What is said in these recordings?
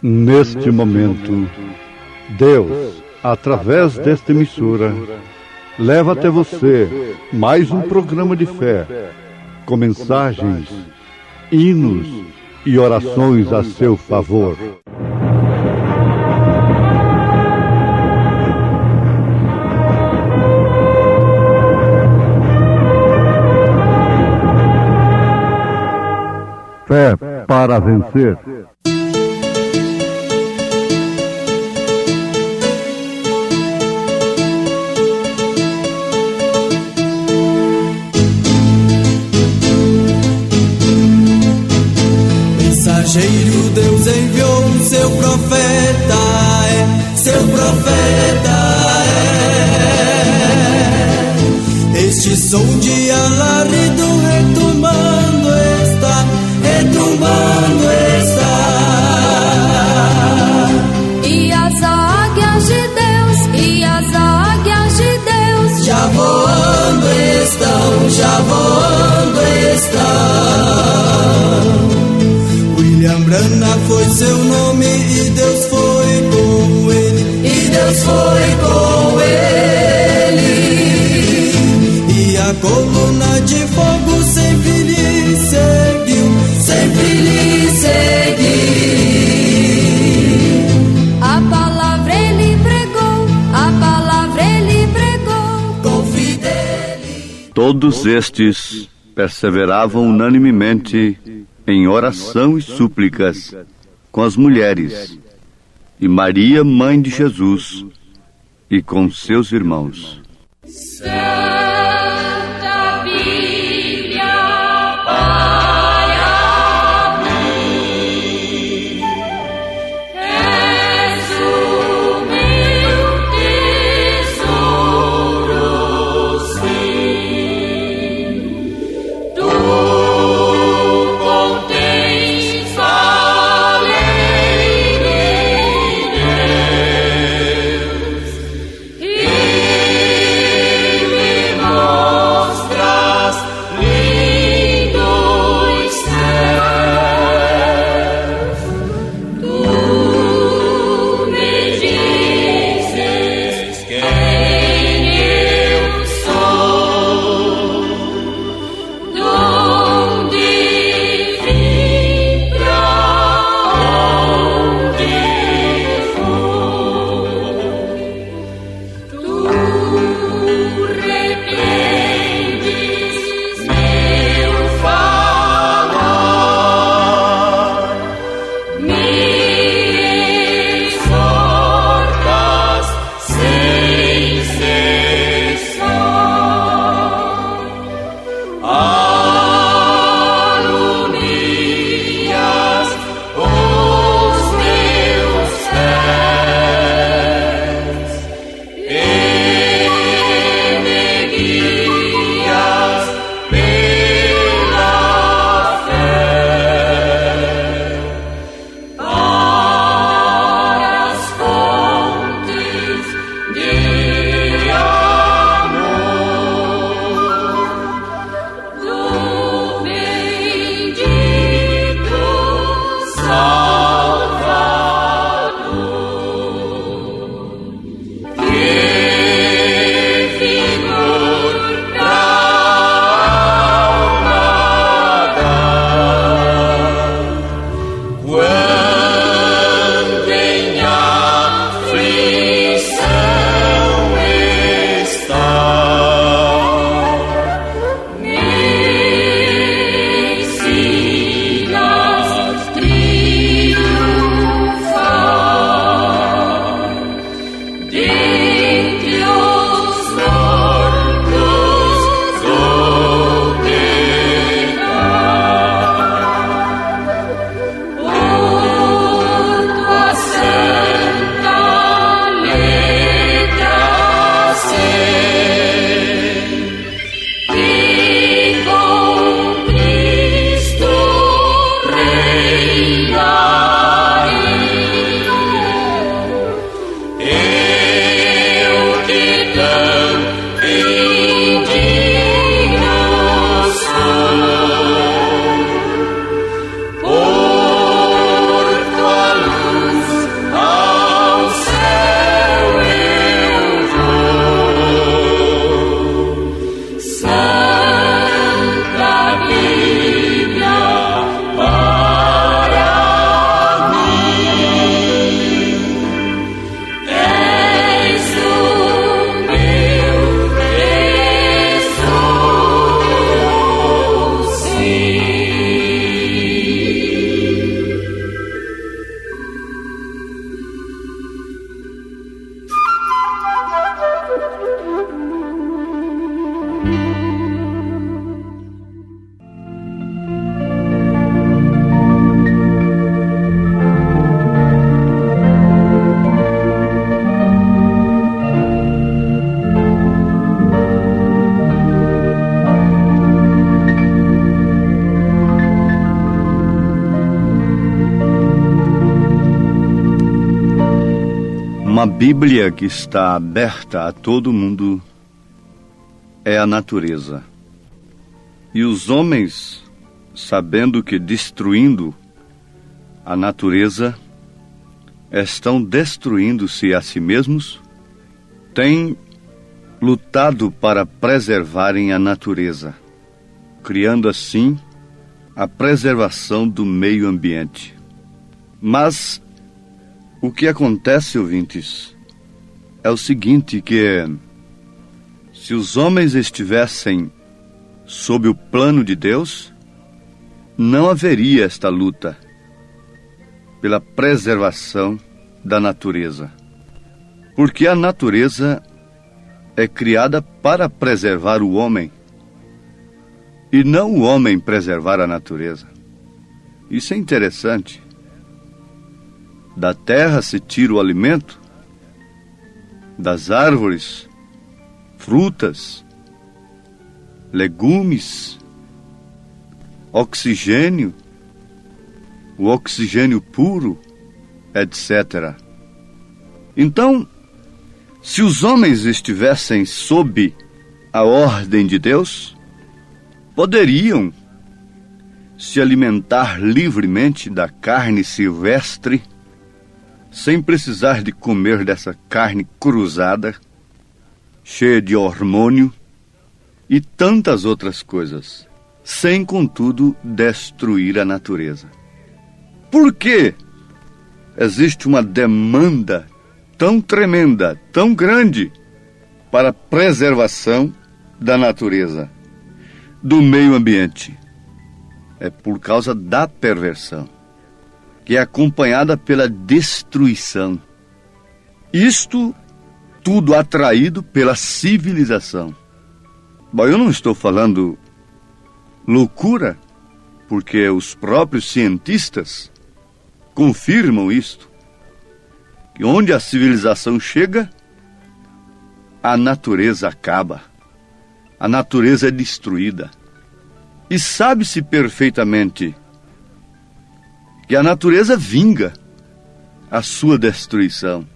Neste momento, Deus, através desta emissora, leva até você mais um programa de fé, com mensagens, hinos e orações a seu favor. Fé para vencer. Mensageiro, Deus enviou seu profeta, seu profeta é. Este som de alarido retumbando está, retumbando está. E as águias de Deus, e as águias de Deus, já voando estão, já voando estão. William Branham foi seu nome e Deus foi com ele, e Deus foi com ele. E a coluna de fogo sempre lhe seguiu, sempre lhe seguiu. a palavra ele pregou, a palavra ele pregou com fidelidade. Todos estes perseveravam unanimemente em oração e súplicas com as mulheres, e Maria, mãe de Jesus, e com seus irmãos. Santa Bíblia para mim, és o meu tesouro, sim. Tu contens a lei de Deus. Uma Bíblia que está aberta a todo mundo é a natureza. E os homens, sabendo que destruindo a natureza, estão destruindo-se a si mesmos, têm lutado para preservarem a natureza, criando assim a preservação do meio ambiente. Mas o que acontece, ouvintes, é o seguinte, que se os homens estivessem sob o plano de Deus, não haveria esta luta pela preservação da natureza. Porque a natureza é criada para preservar o homem, e não o homem preservar a natureza. Isso é interessante. Da terra se tira o alimento, das árvores, frutas, legumes, oxigênio, o oxigênio puro, etc. Então, se os homens estivessem sob a ordem de Deus, poderiam se alimentar livremente da carne silvestre, sem precisar de comer dessa carne cruzada, cheia de hormônio e tantas outras coisas, sem, contudo, destruir a natureza. Por que existe uma demanda tão tremenda, tão grande, para a preservação da natureza, do meio ambiente? É por causa da perversão, que é acompanhada pela destruição. Isto tudo atraído pela civilização. Bom, eu não estou falando loucura, porque os próprios cientistas confirmam isto, que onde a civilização chega, a natureza acaba, a natureza é destruída. E sabe-se perfeitamente que a natureza vinga a sua destruição.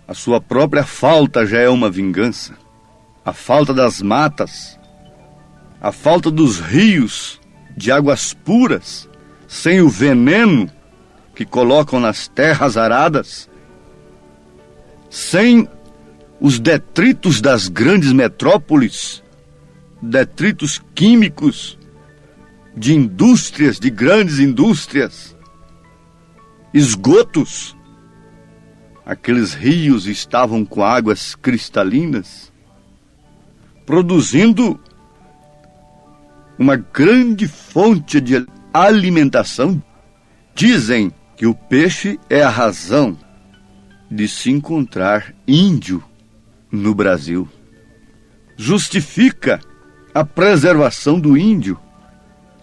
A sua própria falta já é uma vingança. A falta das matas, a falta dos rios de águas puras, sem o veneno que colocam nas terras aradas, sem os detritos das grandes metrópoles, detritos químicos de indústrias, de grandes indústrias, esgotos. Aqueles rios estavam com águas cristalinas, produzindo uma grande fonte de alimentação. Dizem que o peixe é a razão de se encontrar índio no Brasil. Justifica a preservação do índio,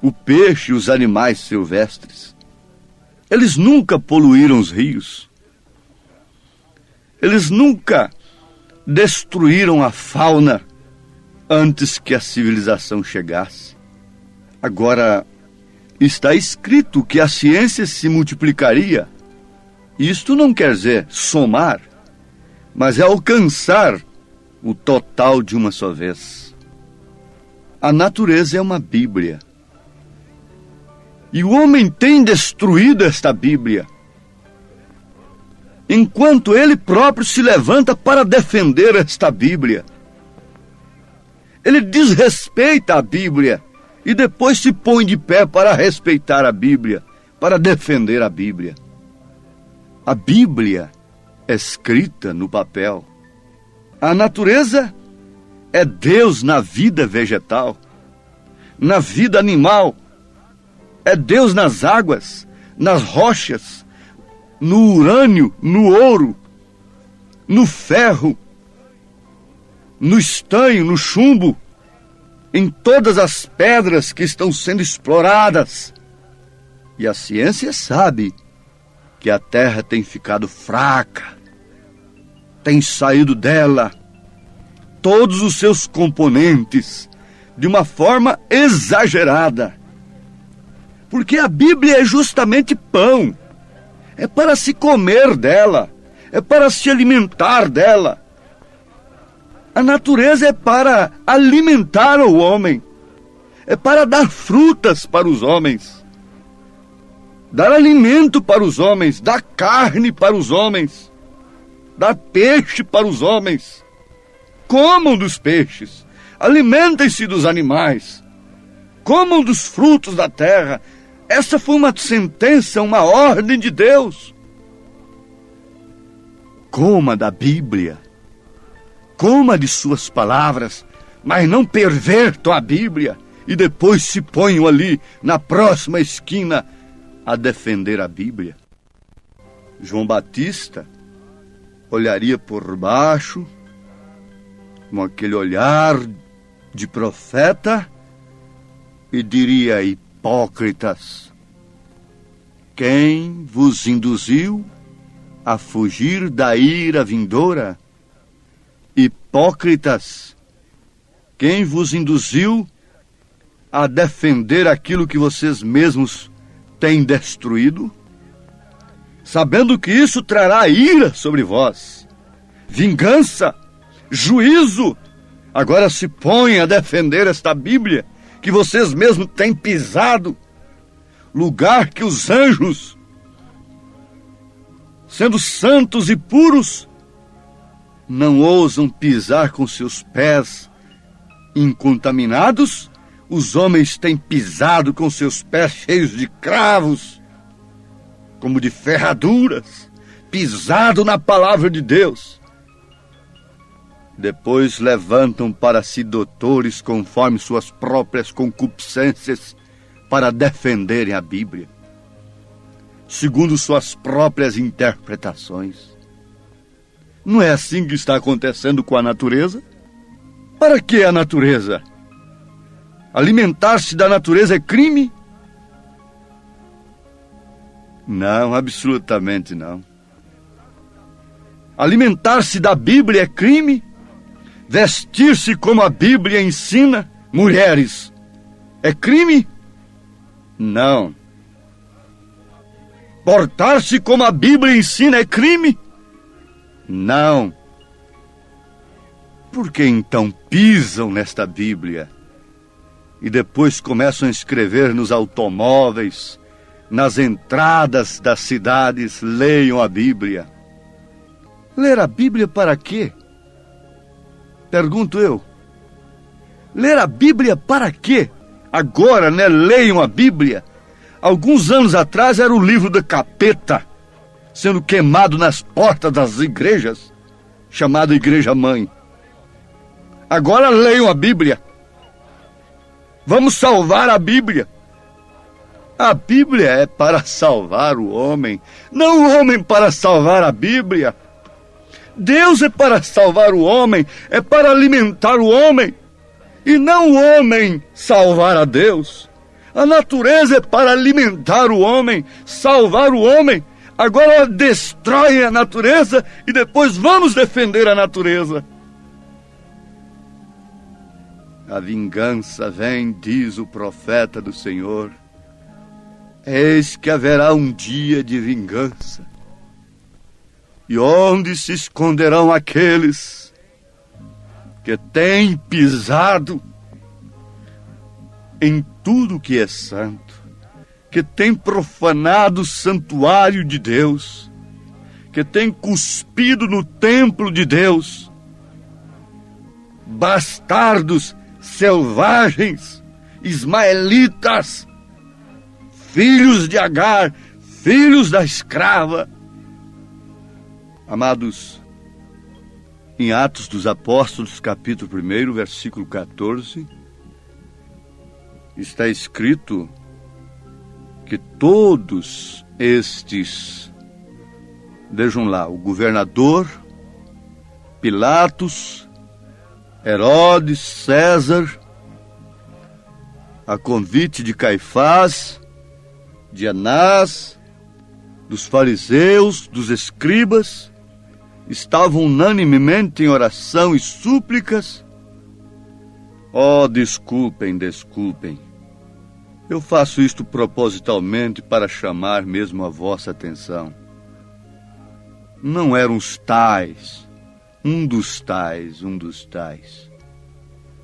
o peixe e os animais silvestres. Eles nunca poluíram os rios. Eles nunca destruíram a fauna antes que a civilização chegasse. Agora, está escrito que a ciência se multiplicaria. Isto não quer dizer somar, mas é alcançar o total de uma só vez. A natureza é uma Bíblia. E o homem tem destruído esta Bíblia, enquanto ele próprio se levanta para defender esta Bíblia. Ele desrespeita a Bíblia e depois se põe de pé para respeitar a Bíblia, para defender a Bíblia. A Bíblia é escrita no papel. A natureza é Deus na vida vegetal, na vida animal. É Deus nas águas, nas rochas, no urânio, no ouro, no ferro, no estanho, no chumbo, em todas as pedras que estão sendo exploradas. E a ciência sabe que a Terra tem ficado fraca, tem saído dela todos os seus componentes de uma forma exagerada. Porque a Bíblia é justamente pão, é para se comer dela, é para se alimentar dela. A natureza é para alimentar o homem, é para dar frutas para os homens, dar alimento para os homens, dar carne para os homens, dar peixe para os homens. Comam dos peixes, alimentem-se dos animais, comam dos frutos da terra. Essa foi uma sentença, uma ordem de Deus. Coma da Bíblia, coma de suas palavras, mas não pervertam a Bíblia e depois se ponham ali na próxima esquina a defender a Bíblia. João Batista olharia por baixo, com aquele olhar de profeta, e diria: hipócritas, quem vos induziu a fugir da ira vindoura? Hipócritas, quem vos induziu a defender aquilo que vocês mesmos têm destruído? Sabendo que isso trará ira sobre vós, vingança, juízo, agora se põem a defender esta Bíblia que vocês mesmos têm pisado, lugar que os anjos, sendo santos e puros, não ousam pisar com seus pés incontaminados. Os homens têm pisado com seus pés cheios de cravos, como de ferraduras, pisado na palavra de Deus. Depois levantam para si doutores conforme suas próprias concupiscências para defenderem a Bíblia, segundo suas próprias interpretações. Não é assim que está acontecendo com a natureza? Para que a natureza? Alimentar-se da natureza é crime? Não, absolutamente não. Alimentar-se da Bíblia é crime? Vestir-se como a Bíblia ensina, mulheres, é crime? Não. Portar-se como a Bíblia ensina é crime? Não. Por que então pisam nesta Bíblia e depois começam a escrever nos automóveis, nas entradas das cidades: leiam a Bíblia? Ler a Bíblia para quê? Pergunto eu. Ler a Bíblia para quê? Agora, né? Leiam a Bíblia. Alguns anos atrás era o livro do capeta sendo queimado nas portas das igrejas, chamada Igreja Mãe. Agora leiam a Bíblia. Vamos salvar a Bíblia. A Bíblia é para salvar o homem, não o homem para salvar a Bíblia. Deus é para salvar o homem, é para alimentar o homem, e não o homem salvar a Deus. A natureza é para alimentar o homem, salvar o homem. Agora destroem a natureza e depois vamos defender a natureza. A vingança vem, diz o profeta do Senhor. Eis que haverá um dia de vingança. E onde se esconderão aqueles que têm pisado em tudo que é santo, que têm profanado o santuário de Deus, que têm cuspido no templo de Deus? Bastardos, selvagens, ismaelitas, filhos de Agar, filhos da escrava. Amados, em Atos dos Apóstolos, capítulo 1, versículo 14, está escrito que todos estes, vejam lá, o governador, Pilatos, Herodes, César, a convite de Caifás, de Anás, dos fariseus, dos escribas, estavam unanimemente em oração e súplicas. Oh, desculpem, eu faço isto propositalmente para chamar mesmo a vossa atenção. Não eram os tais, um dos tais.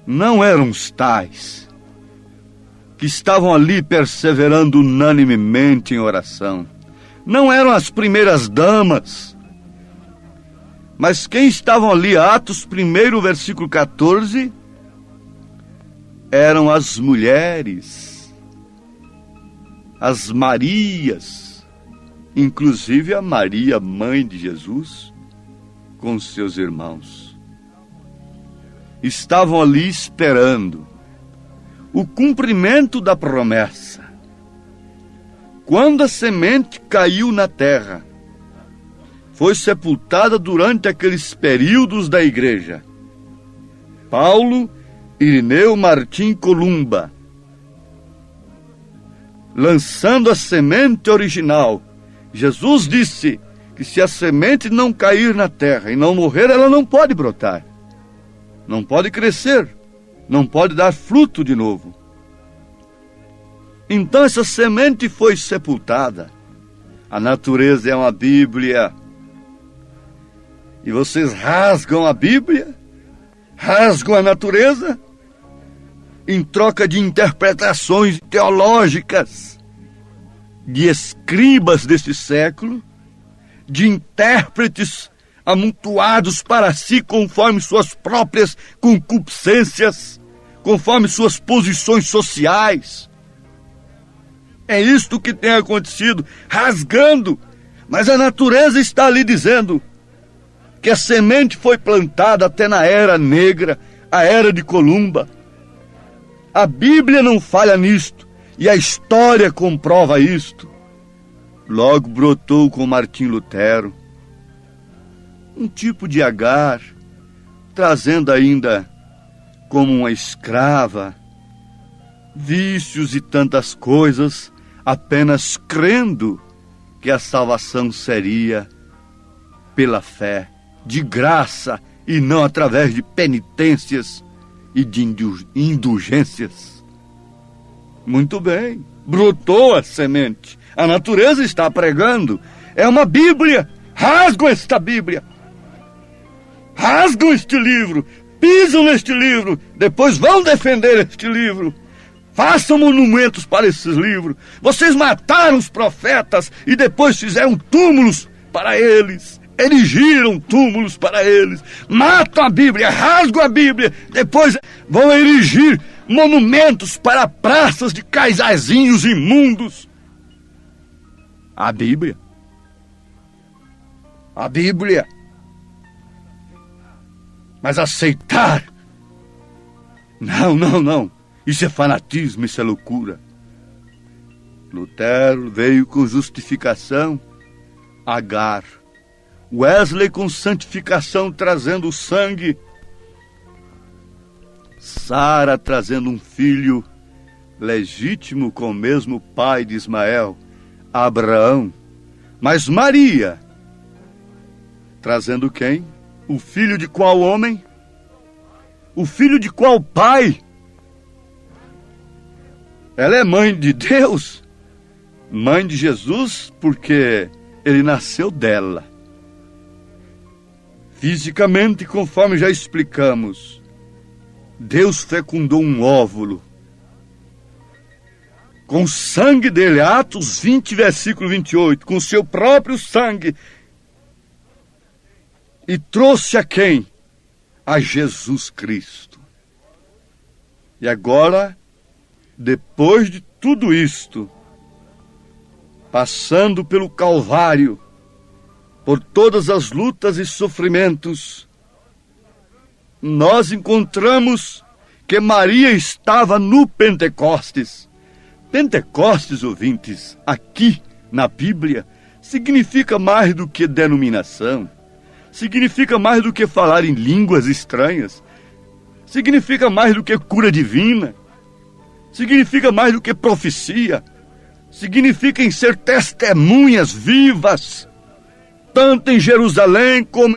Não eram os tais que estavam ali perseverando unanimemente em oração. Não eram as primeiras damas. Mas quem estavam ali, Atos 1, versículo 14, eram as mulheres, as Marias, inclusive a Maria, mãe de Jesus, com seus irmãos. Estavam ali esperando o cumprimento da promessa. Quando a semente caiu na terra, foi sepultada durante aqueles períodos da igreja. Paulo, Irineu, Martim, Columba, lançando a semente original. Jesus disse que se a semente não cair na terra e não morrer, ela não pode brotar, não pode crescer, não pode dar fruto de novo. Então essa semente foi sepultada. A natureza é uma Bíblia. E vocês rasgam a Bíblia, rasgam a natureza, em troca de interpretações teológicas de escribas deste século, de intérpretes amontoados para si conforme suas próprias concupiscências, conforme suas posições sociais. É isto que tem acontecido, rasgando. Mas a natureza está ali dizendo que a semente foi plantada até na Era Negra, a Era de Columba. A Bíblia não falha nisto, e a história comprova isto. Logo brotou com Martim Lutero um tipo de Agar, trazendo ainda como uma escrava vícios e tantas coisas, apenas crendo que a salvação seria pela fé, de graça, e não através de penitências e de indulgências. Muito bem, brotou a semente. A natureza está pregando. É uma Bíblia. Rasgam esta Bíblia. Rasgam este livro. Pisam neste livro. Depois vão defender este livro. Façam monumentos para esses livros. Vocês mataram os profetas e depois fizeram túmulos para eles. Erigiram túmulos para eles. Matam a Bíblia, rasgam a Bíblia. Depois vão erigir monumentos para praças de casaizinhos imundos. A Bíblia. A Bíblia. Mas aceitar? Não. Isso é fanatismo, isso é loucura. Lutero veio com justificação, Agar. Wesley com santificação, trazendo o sangue. Sara trazendo um filho legítimo com o mesmo pai de Ismael, Abraão. Mas Maria, trazendo quem? O filho de qual homem? O filho de qual pai? Ela é mãe de Deus, mãe de Jesus, porque ele nasceu dela. Fisicamente, conforme já explicamos, Deus fecundou um óvulo com o sangue dele, Atos 20, versículo 28, com o seu próprio sangue, e trouxe a quem? A Jesus Cristo. E agora, depois de tudo isto, passando pelo Calvário, por todas as lutas e sofrimentos, nós encontramos que Maria estava no Pentecostes. Pentecostes, ouvintes, aqui na Bíblia, significa mais do que denominação, significa mais do que falar em línguas estranhas, significa mais do que cura divina, significa mais do que profecia. Significa em ser testemunhas vivas, tanto em Jerusalém como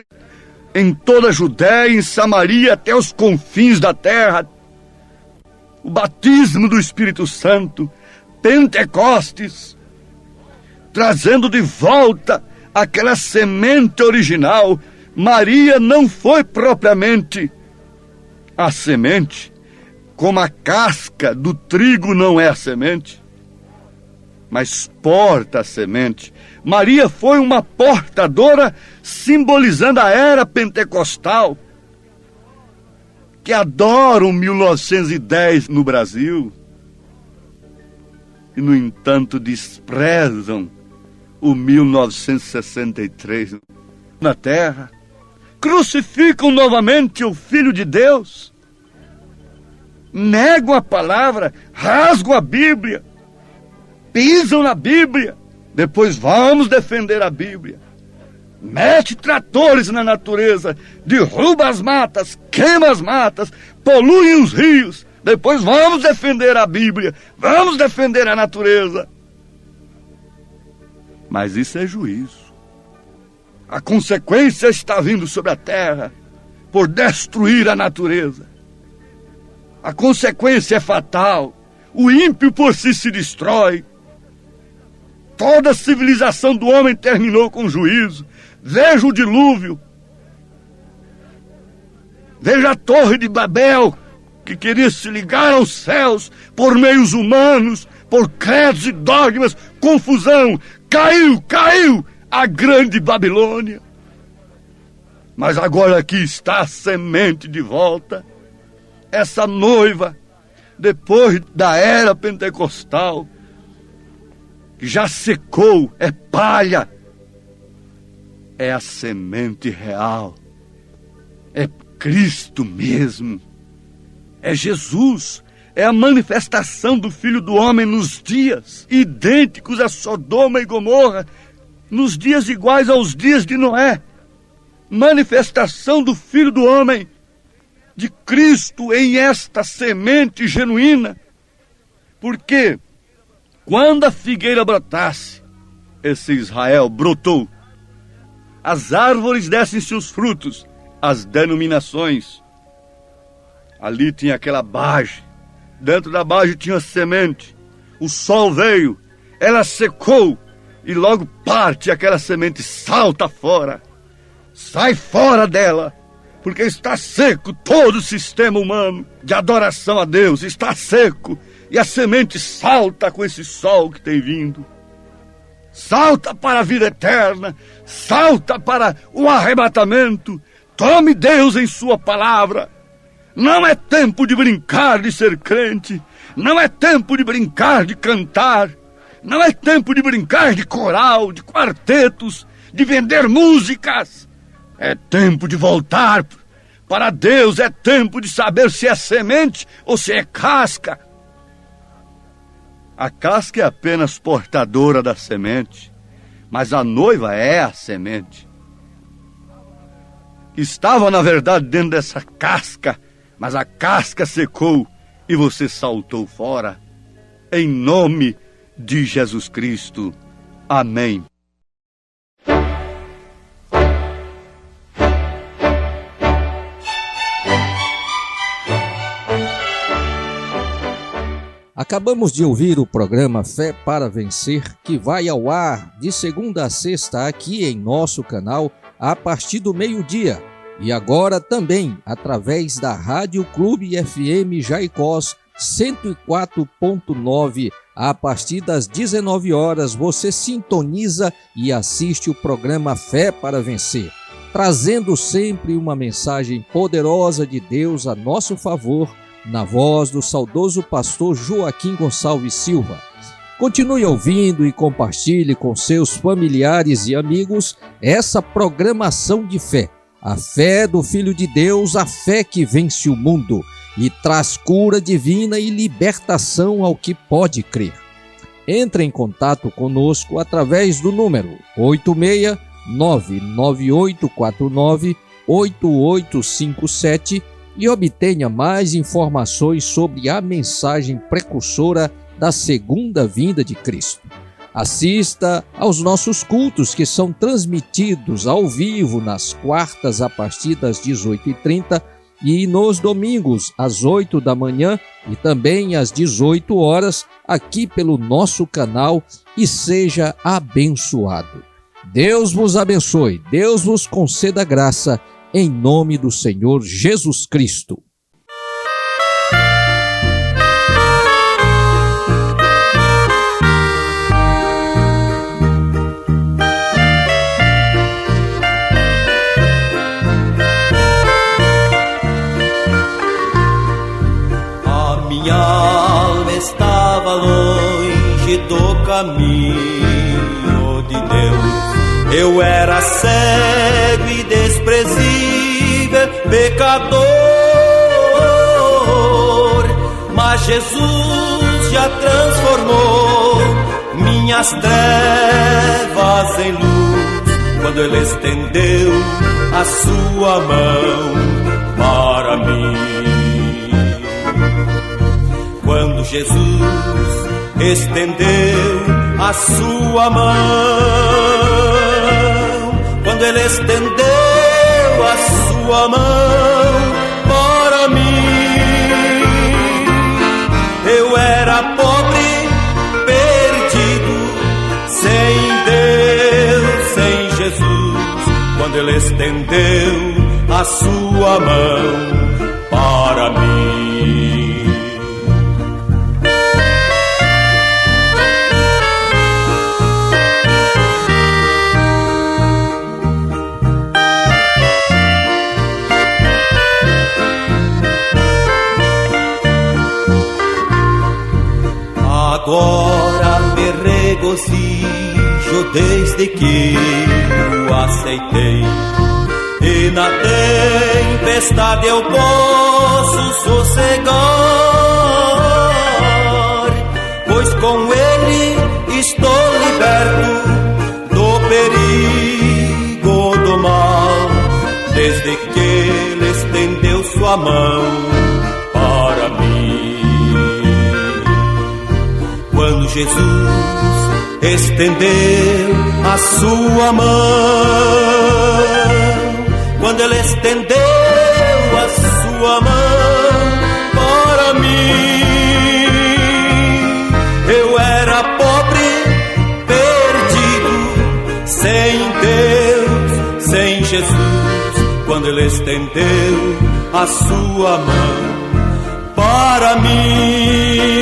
em toda a Judéia, em Samaria, até os confins da terra. O batismo do Espírito Santo, Pentecostes, trazendo de volta aquela semente original. Maria não foi propriamente a semente, como a casca do trigo não é a semente, mas porta a semente. Maria foi uma portadora, simbolizando a era pentecostal, que adoram 1910 no Brasil e, no entanto, desprezam o 1963 na terra. Crucificam novamente o Filho de Deus, negam a palavra, rasgam a Bíblia, pisam na Bíblia. Depois vamos defender a Bíblia. Mete tratores na natureza, derruba as matas, queima as matas, polui os rios. Depois vamos defender a Bíblia, vamos defender a natureza. Mas isso é juízo. A consequência está vindo sobre a terra por destruir a natureza. A consequência é fatal. O ímpio por si se destrói. Toda a civilização do homem terminou com juízo. Veja o dilúvio. Veja a Torre de Babel, que queria se ligar aos céus por meios humanos, por credos e dogmas, confusão. Caiu a grande Babilônia. Mas agora aqui está a semente de volta. Essa noiva, depois da era pentecostal, que já secou, é palha, é a semente real, é Cristo mesmo, é Jesus, é a manifestação do Filho do Homem nos dias idênticos a Sodoma e Gomorra, nos dias iguais aos dias de Noé. Manifestação do Filho do Homem, de Cristo em esta semente genuína. Porque quando a figueira brotasse, esse Israel brotou. As árvores dessem seus frutos, as denominações. Ali tinha aquela base, dentro da base tinha a semente. O sol veio, ela secou, e logo parte aquela semente, salta fora. Sai fora dela, porque está seco todo o sistema humano de adoração a Deus, está seco. E a semente salta com esse sol que tem vindo. Salta para a vida eterna, salta para o arrebatamento. Tome Deus em sua palavra. Não é tempo de brincar de ser crente. Não é tempo de brincar de cantar. Não é tempo de brincar de coral, de quartetos, de vender músicas. É tempo de voltar para Deus. É tempo de saber se é semente ou se é casca. A casca é apenas portadora da semente, mas a noiva é a semente. Estava, na verdade, dentro dessa casca, mas a casca secou e você saltou fora. Em nome de Jesus Cristo. Amém. Acabamos de ouvir o programa Fé para Vencer, que vai ao ar de segunda a sexta aqui em nosso canal a partir do meio-dia. E agora também através da Rádio Clube FM Jaicós 104.9. A partir das 19 horas você sintoniza e assiste o programa Fé para Vencer, trazendo sempre uma mensagem poderosa de Deus a nosso favor, na voz do saudoso pastor Joaquim Gonçalves Silva. Continue ouvindo e compartilhe com seus familiares e amigos essa programação de fé. A fé do Filho de Deus, a fé que vence o mundo e traz cura divina e libertação ao que pode crer. Entre em contato conosco através do número 869-9849-8857 e obtenha mais informações sobre a mensagem precursora da segunda vinda de Cristo. Assista aos nossos cultos, que são transmitidos ao vivo nas quartas a partir das 18h30 e nos domingos às 8 da manhã e também às 18 horas aqui pelo nosso canal, e seja abençoado. Deus vos abençoe, Deus vos conceda graça, em nome do Senhor Jesus Cristo. Minha alma estava longe do caminho de Deus. Eu era cego e desprezível, pecador, mas Jesus já transformou minhas trevas em luz, quando Ele estendeu a sua mão para mim. Quando Jesus estendeu a sua mão, quando Ele estendeu a sua mão para mim, eu era pobre, perdido, sem Deus, sem Jesus. Quando Ele estendeu a sua mão para mim. Agora me regozijo desde que o aceitei, e na tempestade eu posso sossegar, pois com Ele estou liberto do perigo do mal, desde que Ele estendeu sua mão para mim. Quando Jesus estendeu a sua mão, quando Ele estendeu a sua mão para mim, eu era pobre, perdido, sem Deus, sem Jesus. Quando Ele estendeu a sua mão para mim.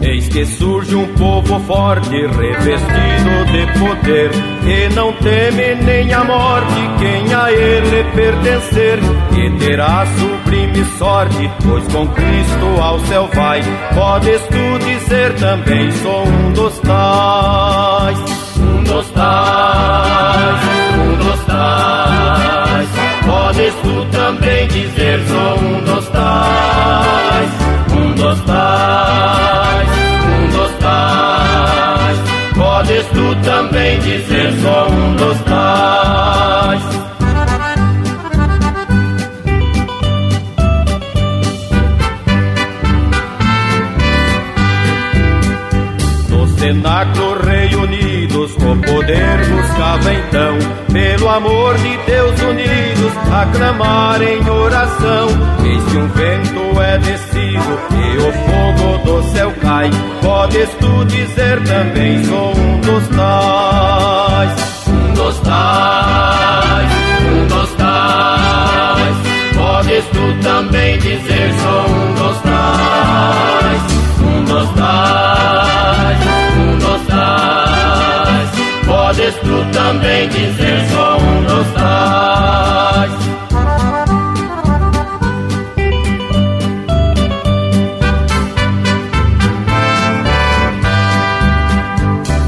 Eis que surge um povo forte, revestido de poder, e não teme nem a morte quem a ele pertencer, e terá sublime sorte, pois com Cristo ao céu vai. Podes tu dizer também, sou um dos tais, um dos tais, um dos tais. Podes tu também dizer, sou um dos tais, um dos tais, um dos tais. Podes tu também dizer, sou um dos tais. Cenáculo reunidos, o poder buscava então, pelo amor de Deus unidos, a clamar em oração. Eis que um vento é descido e o fogo do céu cai. Podes tu dizer também, sou um dos tais, um dos tais, um dos tais. Podes tu também dizer, sou um dos tais, um dos tais, um dos tais. Podes tu também dizer, sou um dos tais.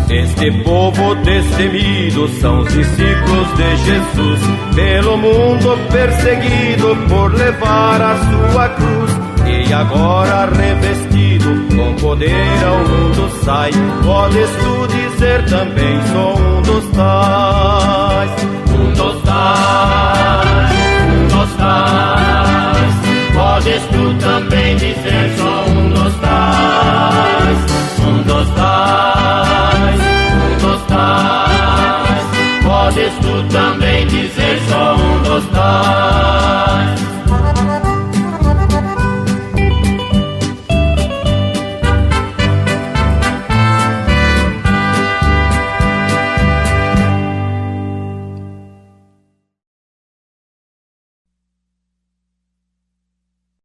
Este povo destemido são os discípulos de Jesus, pelo mundo perseguido por levar a sua cruz. E E agora revestido com poder ao mundo sai. Podes tu dizer também, sou um dos tais. Um dos tais, um dos tais. Podes tu também dizer, sou um dos tais. Um dos tais, um dos tais. Podes tu também dizer, sou um dos tais.